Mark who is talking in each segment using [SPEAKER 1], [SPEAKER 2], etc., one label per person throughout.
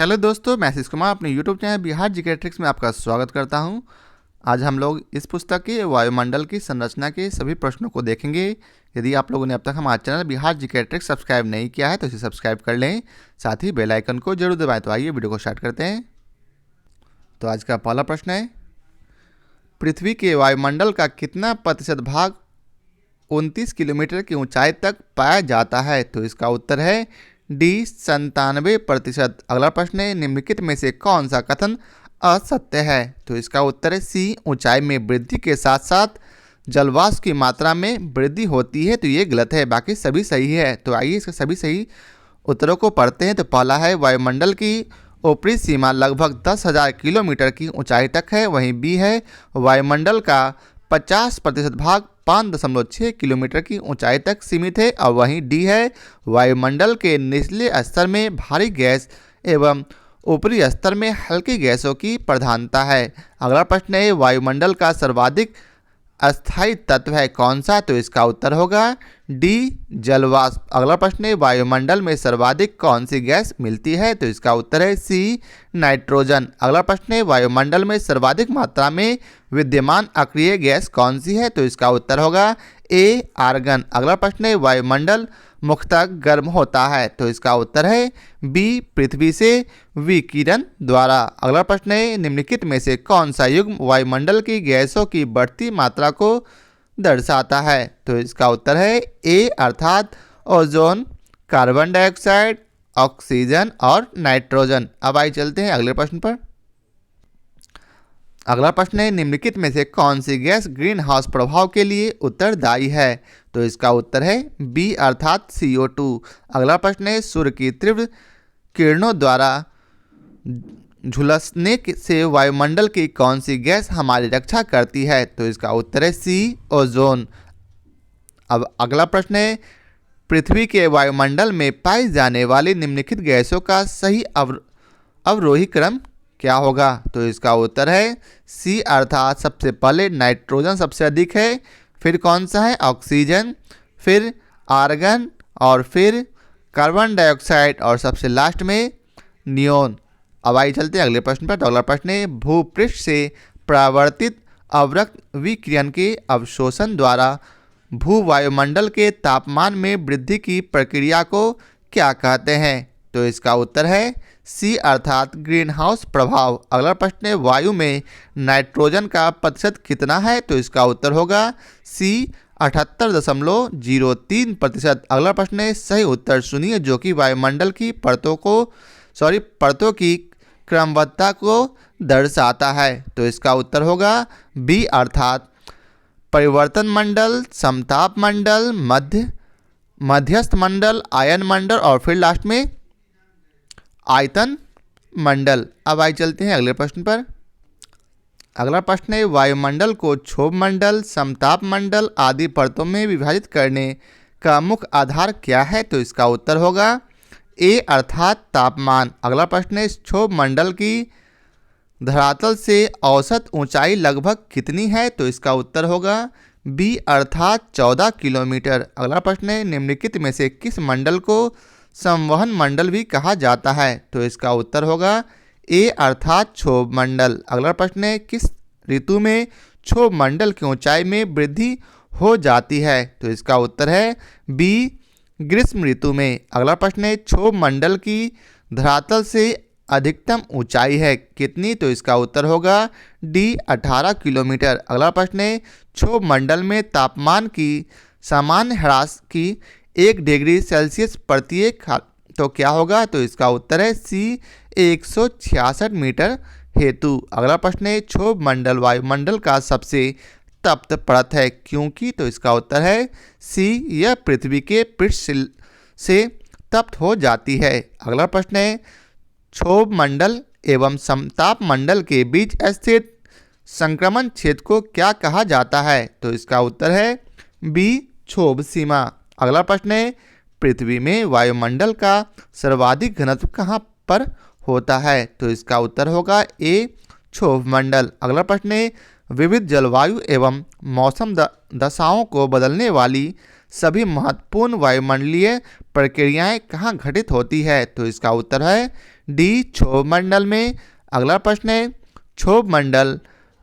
[SPEAKER 1] Hello दोस्तों, मैं आशीष कुमार अपने YouTube channel Bihar GK tricks में आपका स्वागत करता हूं। आज हम लोग इस पुस्तक के वायुमंडल की संरचना के सभी प्रश्नों को देखेंगे। यदि आप लोगों ने अब तक हमारे channel Bihar GK tricks subscribe नहीं किया है तो इसे सब्सक्राइब कर लें, साथ ही बेल आइकन को जरूर दबाएं। तो आइए वीडियो को स्टार्ट करते हैं। तो आज का पहला प्रश्न है, पृथ्वी के वायुमंडल का कितना प्रतिशत भाग 29 किलोमीटर की ऊंचाई तक पाया जाता है? तो इसका उत्तर है डी 97%। अगला प्रश्न है, निम्नलिखित में से कौन सा कथन असत्य है? तो इसका उत्तर है सी, ऊंचाई में वृद्धि के साथ साथ जलवाष्प की मात्रा में वृद्धि होती है। तो ये गलत है, बाकी सभी सही है। तो आइए इसके सभी सही उत्तरों को पढ़ते हैं। तो पहला है, वायुमंडल की ऊपरी सीमा लगभग 10,000 किलोमीटर की ऊंचाई तक है। वहीं बी है, वायुमंडल का 50% भाग 5.6 किलोमीटर की ऊंचाई तक सीमित है। और वहीं डी है, वायुमंडल के निचले स्तर में भारी गैस एवं ऊपरी स्तर में हल्की गैसों की प्रधानता है। अगला प्रश्न है, वायुमंडल का सर्वाधिक अस्थायी तत्व है कौन सा? तो इसका उत्तर होगा डी, जलवाष्प। अगला प्रश्न है, वायुमंडल में सर्वाधिक कौन सी गैस मिलती है? तो इसका उत्तर है सी, नाइट्रोजन। अगला प्रश्न है, वायुमंडल में सर्वाधिक मात्रा में विद्यमान अक्रिय गैस कौन सी है? तो इसका उत्तर होगा ए, आर्गन। अगला प्रश्न है, वायुमंडल मुख्यतः गर्म होता है। तो इसका उत्तर है बी, पृथ्वी से विकिरण द्वारा। अगला प्रश्न है, निम्नलिखित में से कौन सा युग्म वायुमंडल की गैसों की बढ़ती मात्रा को दर्शाता है? तो इसका उत्तर है ए, अर्थात ओजोन, कार्बन डाइऑक्साइड, ऑक्सीजन और नाइट्रोजन। अब आइए चलते हैं अगले प्रश्न पर। अगला प्रश्न है, निम्नलिखित में से कौन सी गैस ग्रीन हाउस प्रभाव के लिए उत्तरदायी है? तो इसका उत्तर है बी, अर्थात CO2। अगला प्रश्न है, सूर्य की तीव्र किरणों द्वारा झुलसने से वायुमंडल की कौन सी गैस हमारी रक्षा करती है? तो इसका उत्तर है सी, ओजोन। अब अगला प्रश्न है, पृथ्वी के वायुमंडल में पाई जाने वाली निम्नलिखित गैसों का सही अवरोही क्रम क्या होगा? तो इसका उत्तर है सी, अर्थात सबसे पहले नाइट्रोजन सबसे अधिक है, फिर कौन सा है? ऑक्सीजन, फिर आर्गन और फिर कार्बन डाइऑक्साइड और सबसे लास्ट में नियोन। अब आइए चलते हैं अगले प्रश्न पर। तो अगला प्रश्न है, भूपृष्ठ से परावर्तित अवरक्त विकिरण के अवशोषण द्वारा भूवायुमंडल के तापमान में वृद्धि की प्रक्रिया को क्या कहते हैं? तो इसका उत्तर है सी, अर्थात ग्रीन हाउस प्रभाव। अगला प्रश्न है, वायु में नाइट्रोजन का प्रतिशत कितना है? तो इसका उत्तर होगा सी, 78.03%। अगला प्रश्न है, सही उत्तर सुनिए जो कि वायुमंडल की परतों की क्रमबद्धता को दर्शाता है। तो इसका उत्तर होगा बी, अर्थात परिवर्तन मंडल, समताप मंडल, मध्यस्थ मंडल, आयन मंडल और फिर लास्ट में आयतन मंडल। अब आइए चलते हैं अगले प्रश्न पर। अगला प्रश्न है, वायुमंडल को क्षोभ मंडल, समताप मंडल आदि परतों में विभाजित करने का मुख्य आधार क्या है? तो इसका उत्तर होगा ए, अर्थात तापमान। अगला प्रश्न है, क्षोभ मंडल की धरातल से औसत ऊंचाई लगभग कितनी है? तो इसका उत्तर होगा बी, अर्थात 14 किलोमीटर। अगला प्रश्न है, निम्नलिखित में से किस मंडल को संवहन मंडल भी कहा जाता है? तो इसका उत्तर होगा ए, अर्थात क्षोभ मंडल। अगला प्रश्न है, किस ऋतु में क्षोभ मंडल की ऊंचाई में वृद्धि हो जाती है? तो इसका उत्तर है बी, ग्रीष्म ऋतु में। अगला प्रश्न है, क्षोभ मंडल की धरातल से अधिकतम ऊंचाई है कितनी? तो इसका उत्तर होगा डी, 18 किलोमीटर। अगला प्रश्न है, क्षोभ मंडल में तापमान की सामान्य ह्रास की 1 डिग्री सेल्सियस प्रत्येक तो क्या होगा? तो इसका उत्तर है सी, 166 मीटर हेतु। अगला प्रश्न है, क्षोभ मंडल वायुमंडल का सबसे तप्त परत है क्योंकि? तो इसका उत्तर है सी, यह पृथ्वी के पृष्ठ से तप्त हो जाती है। अगला प्रश्न है, क्षोभ मंडल एवं समताप मंडल के बीच स्थित संक्रमण क्षेत्र को क्या कहा जाता है? तो इसका उत्तर है बी, क्षोभ सीमा। अगला प्रश्न है, पृथ्वी में वायुमंडल का सर्वाधिक घनत्व कहाँ पर होता है? तो इसका उत्तर होगा ए, क्षोभ मंडल। अगला प्रश्न है, विविध जलवायु एवं मौसम दशाओं को बदलने वाली सभी महत्वपूर्ण वायुमंडलीय प्रक्रियाएं कहाँ घटित होती है? तो इसका उत्तर है डी क्षोभ मंडल में। अगला प्रश्न है, क्षोभ मंडल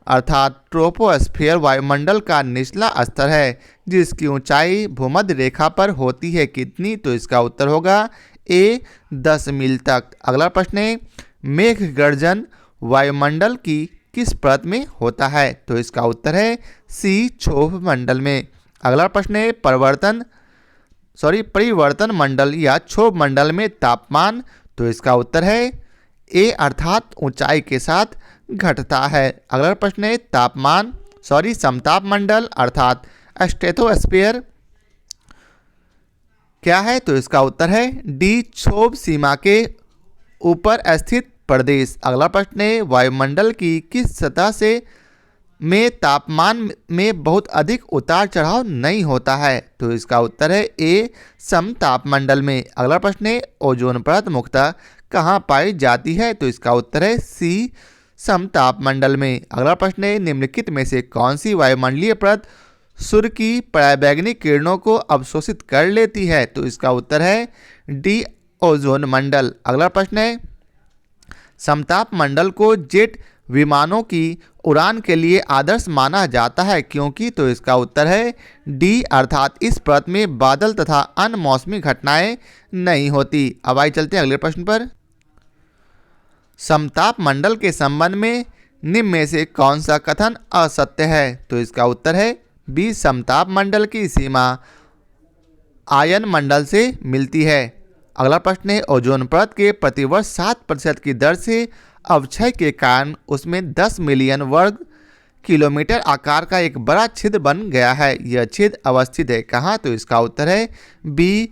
[SPEAKER 1] अर्थात ट्रोपोस्फियर वायुमंडल का निचला स्तर है जिसकी ऊंचाई भूमध्य रेखा पर होती है, कितनी? तो इसका उत्तर होगा ए 10 मील तक। अगला प्रश्न है, मेघ गर्जन वायुमंडल की किस परत में होता है? तो इसका उत्तर है सी क्षोभ मंडल में। अगला प्रश्न है, परिवर्तन मंडल या क्षोभ मंडल में तापमान। तो इसका उत्तर है ए अर्थात ऊंचाई के साथ घटता है। अगला प्रश्न है, समताप मंडल अर्थात स्ट्रेटोस्फीयर क्या है? तो इसका उत्तर है डी क्षोभ सीमा के ऊपर स्थित प्रदेश। अगला प्रश्न है, वायुमंडल की किस सतह से में तापमान में बहुत अधिक उतार चढ़ाव नहीं होता है? तो इसका उत्तर है ए समताप मंडल में। अगला प्रश्न है, ओजोन परत मुख्यतः कहाँ पाई जाती है? तो इसका उत्तर है सी समताप मंडल में। अगला प्रश्न है, निम्नलिखित में से कौन सी वायुमंडलीय परत सूर्य की पराबैंगनी किरणों को अवशोषित कर लेती है? तो इसका उत्तर है डी ओजोन मंडल। अगला प्रश्न है, समताप मंडल को जेट विमानों की उड़ान के लिए आदर्श माना जाता है, क्योंकि? तो इसका उत्तर है डी अर्थात इस परत में बादल तथा अन्य मौसमी घटनाएं नहीं होती। अब आइए चलते हैं अगले प्रश्न पर। समताप मंडल के संबंध में निम्न में से कौन सा कथन असत्य है? तो इसका उत्तर है बी समताप मंडल की सीमा आयन मंडल से मिलती है। अगला प्रश्न है, ओजोन परत के प्रतिवर्ष 7% की दर से अवक्षय के कारण उसमें 10 मिलियन वर्ग किलोमीटर आकार का एक बड़ा छिद्र बन गया है। यह छिद्र अवस्थित है कहाँ? तो इसका उत्तर है बी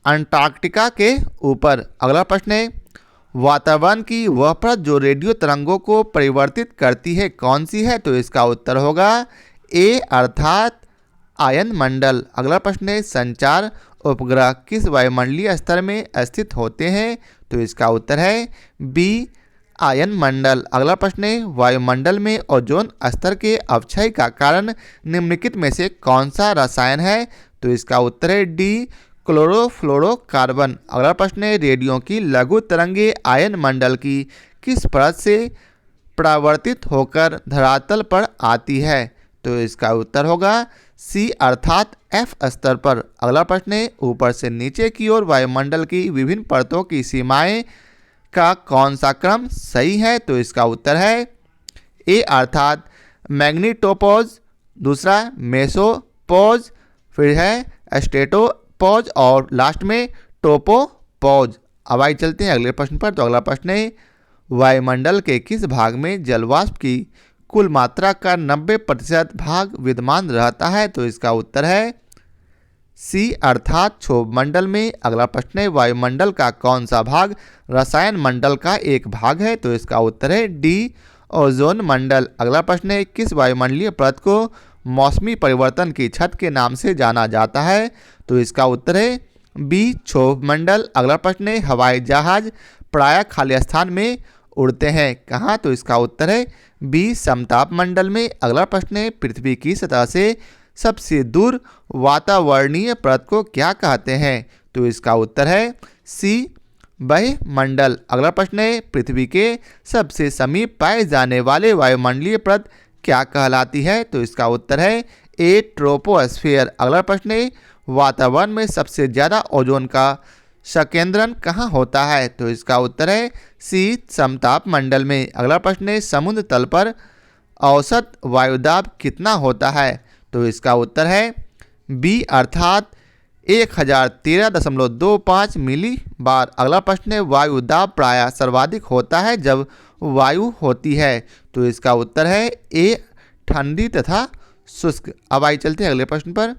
[SPEAKER 1] अंटार्कटिका के ऊपर। अगला प्रश्न है, वातावरण की वह परत जो रेडियो तरंगों को परिवर्तित करती है कौन सी है? तो इसका उत्तर होगा ए अर्थात आयन मंडल। अगला प्रश्न है, संचार उपग्रह किस वायुमंडलीय स्तर में स्थित होते हैं? तो इसका उत्तर है बी आयन मंडल। अगला प्रश्न है, वायुमंडल में ओजोन स्तर के अवक्षय का कारण निम्नलिखित में से कौन सा रसायन है? तो इसका उत्तर है डी क्लोरोफ्लोरोकार्बन। अगला प्रश्न है, रेडियो की लघु तरंगे आयन मंडल की किस परत से परावर्तित होकर धरातल पर आती है? तो इसका उत्तर होगा सी अर्थात एफ स्तर पर। अगला प्रश्न है, ऊपर से नीचे की ओर वायुमंडल की विभिन्न परतों की सीमाएं का कौन सा क्रम सही है? तो इसका उत्तर है ए अर्थात मैग्नीटोपॉज, दूसरा मेसोपॉज, फिर है स्ट्रेटोपॉज और लास्ट में टोपोपॉज। अब आइए चलते हैं अगले प्रश्न पर। तो अगला प्रश्न है, वायुमंडल के किस भाग में जलवाष्प की कुल मात्रा का 90% भाग विद्यमान रहता है? तो इसका उत्तर है सी अर्थात क्षोभ मंडल में। अगला प्रश्न है, वायुमंडल का कौन सा भाग रसायन मंडल का एक भाग है? तो इसका उत्तर है डी ओजोन मंडल। अगला प्रश्न है, किस वायुमंडलीय परत को मौसमी परिवर्तन की छत के नाम से जाना जाता है? तो इसका उत्तर है बी क्षोभ मंडल। अगला प्रश्न है, हवाई जहाज प्रायः खाली स्थान में उड़ते हैं कहाँ? तो इसका उत्तर है बी समताप मंडल में। अगला प्रश्न है, पृथ्वी की सतह से सबसे दूर वातावरणीय परत को क्या कहते हैं? तो इसका उत्तर है सी वायुमंडल। अगला प्रश्न है, पृथ्वी के सबसे समीप पाए जाने वाले वायुमंडलीय परत क्या कहलाती है? तो इसका उत्तर है ए ट्रोपोस्फियर। अगला प्रश्न है, वातावरण में सबसे ज़्यादा ओजोन का संकेंद्रण कहाँ होता है? तो इसका उत्तर है सी समताप मंडल में। अगला प्रश्न है, समुद्र तल पर औसत वायुदाब कितना होता है? तो इसका उत्तर है बी अर्थात 1013.25 मिली बार। अगला प्रश्न है, वायुदाब प्रायः सर्वाधिक होता है जब वायु होती है। तो इसका उत्तर है ए ठंडी तथा शुष्क। अब आइए चलते हैं अगले प्रश्न पर।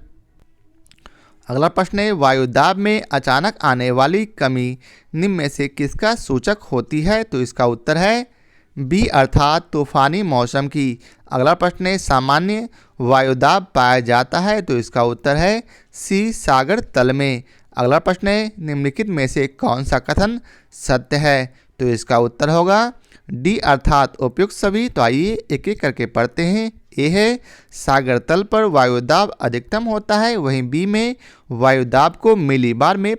[SPEAKER 1] अगला प्रश्न है, वायुदाब में अचानक आने वाली कमी निम्न में से किसका सूचक होती है? तो इसका उत्तर है बी अर्थात तूफानी मौसम की। अगला प्रश्न है, सामान्य वायुदाब पाया जाता है? तो इसका उत्तर है सी सागर तल में। अगला प्रश्न है, निम्नलिखित में से कौन सा कथन सत्य है? तो इसका उत्तर होगा डी अर्थात उपयुक्त सभी। तो आइए एक एक करके पढ़ते हैं। ए है, सागर तल पर वायुदाब अधिकतम होता है, वहीं बी में वायुदाब को मिलीबार में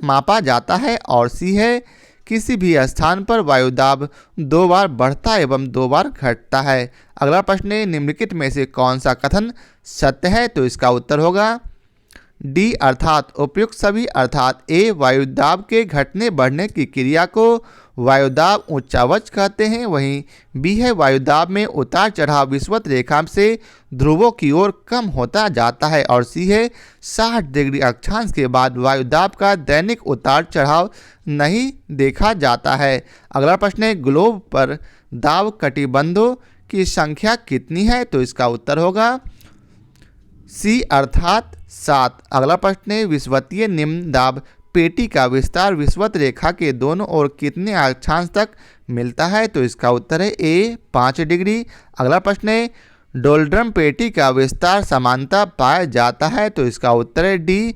[SPEAKER 1] मापा जाता है, और सी है किसी भी स्थान पर वायुदाब 2 बार बढ़ता एवं 2 बार घटता है। अगला प्रश्न है, निम्नलिखित में से कौन सा कथन सत्य है? तो इसका उत्तर होगा डी अर्थात उपयुक्त सभी, अर्थात ए वायुदाब के घटने बढ़ने की क्रिया को वायुदाब उच्चावच कहते हैं। वहीं बी है वायुदाब में उतार चढ़ाव विषुवत रेखा से ध्रुवों की ओर कम होता जाता है। और सी है 60 डिग्री अक्षांश के बाद वायुदाब का दैनिक उतार चढ़ाव नहीं देखा जाता है। अगला प्रश्न है, ग्लोब पर दाब कटिबंधों की संख्या कितनी है? तो इसका उत्तर होगा सी अर्थात 7। अगला प्रश्न है, विषुवतीय निम्न दाब पेटी का विस्तार विषुवत रेखा के दोनों ओर कितने अक्षांश तक मिलता है? तो इसका उत्तर है ए 5 डिग्री। अगला प्रश्न है, डोलड्रम पेटी का विस्तार समानता पाया जाता है। तो इसका उत्तर है डी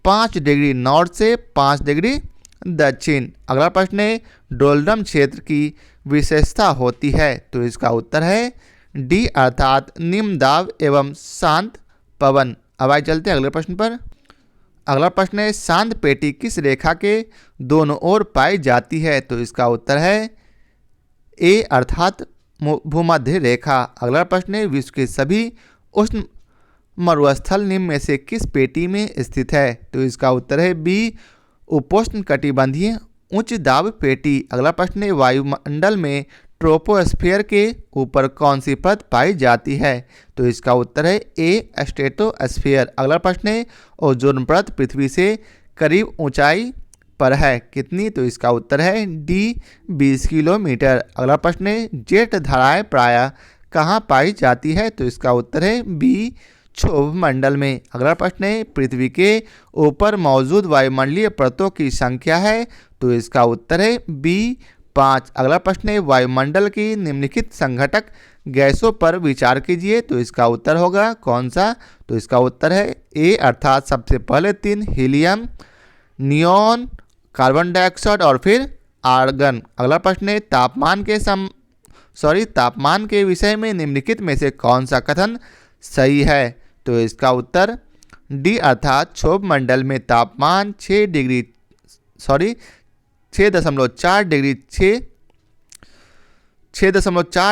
[SPEAKER 1] 5 डिग्री नॉर्थ से 5 डिग्री दक्षिण। अगला प्रश्न है, डोलड्रम क्षेत्र की विशेषता होती है। तो इसका उत्तर है डी अर्थात निम्न दाब एवं शांत पवन। अब आइए चलते हैं अगले प्रश्न पर। अगला प्रश्न है, शांत पेटी किस रेखा के दोनों ओर पाई जाती है? तो इसका उत्तर है ए अर्थात भूमध्य रेखा। अगला प्रश्न है, विश्व के सभी उष्ण मरुस्थल निम्न में से किस पेटी में स्थित है? तो इसका उत्तर है बी उपोष्ण कटिबंधीय उच्च दाब पेटी। अगला प्रश्न है, वायुमंडल में ट्रोपोस्फीयर के ऊपर कौन सी परत पाई जाती है? तो इसका उत्तर है ए स्ट्रेटोस्फीयर। अगला प्रश्न है, ओजोन परत पृथ्वी से करीब ऊंचाई पर है कितनी? तो इसका उत्तर है डी 20 किलोमीटर। अगला प्रश्न है, जेट धाराएं प्रायः कहाँ पाई जाती है? तो इसका उत्तर है बी क्षोभ मंडल में। अगला प्रश्न है, पृथ्वी के ऊपर मौजूद वायुमंडलीय परतों की संख्या है? तो इसका उत्तर है बी 5। अगला प्रश्न है, वायुमंडल की निम्नलिखित संघटक गैसों पर विचार कीजिए। तो इसका उत्तर होगा कौन सा? तो इसका उत्तर है ए अर्थात सबसे पहले 3 हीलियम, नियॉन, कार्बन डाइऑक्साइड और फिर आर्गन। अगला प्रश्न है, तापमान के विषय में निम्नलिखित में से कौन सा कथन सही है? तो इसका उत्तर डी अर्थात क्षोभ मंडल में तापमान 6.4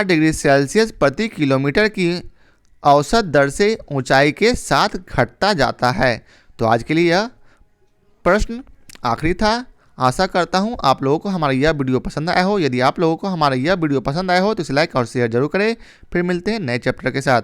[SPEAKER 1] डिग्री सेल्सियस प्रति किलोमीटर की औसत दर से ऊंचाई के साथ घटता जाता है। तो आज के लिए यह प्रश्न आखिरी था। आशा करता हूं आप लोगों को हमारा यह वीडियो पसंद आया हो। यदि आप लोगों को हमारा यह वीडियो पसंद आया हो तो इसे लाइक और शेयर जरूर करें। फिर मिलते हैं नए चैप्टर के साथ।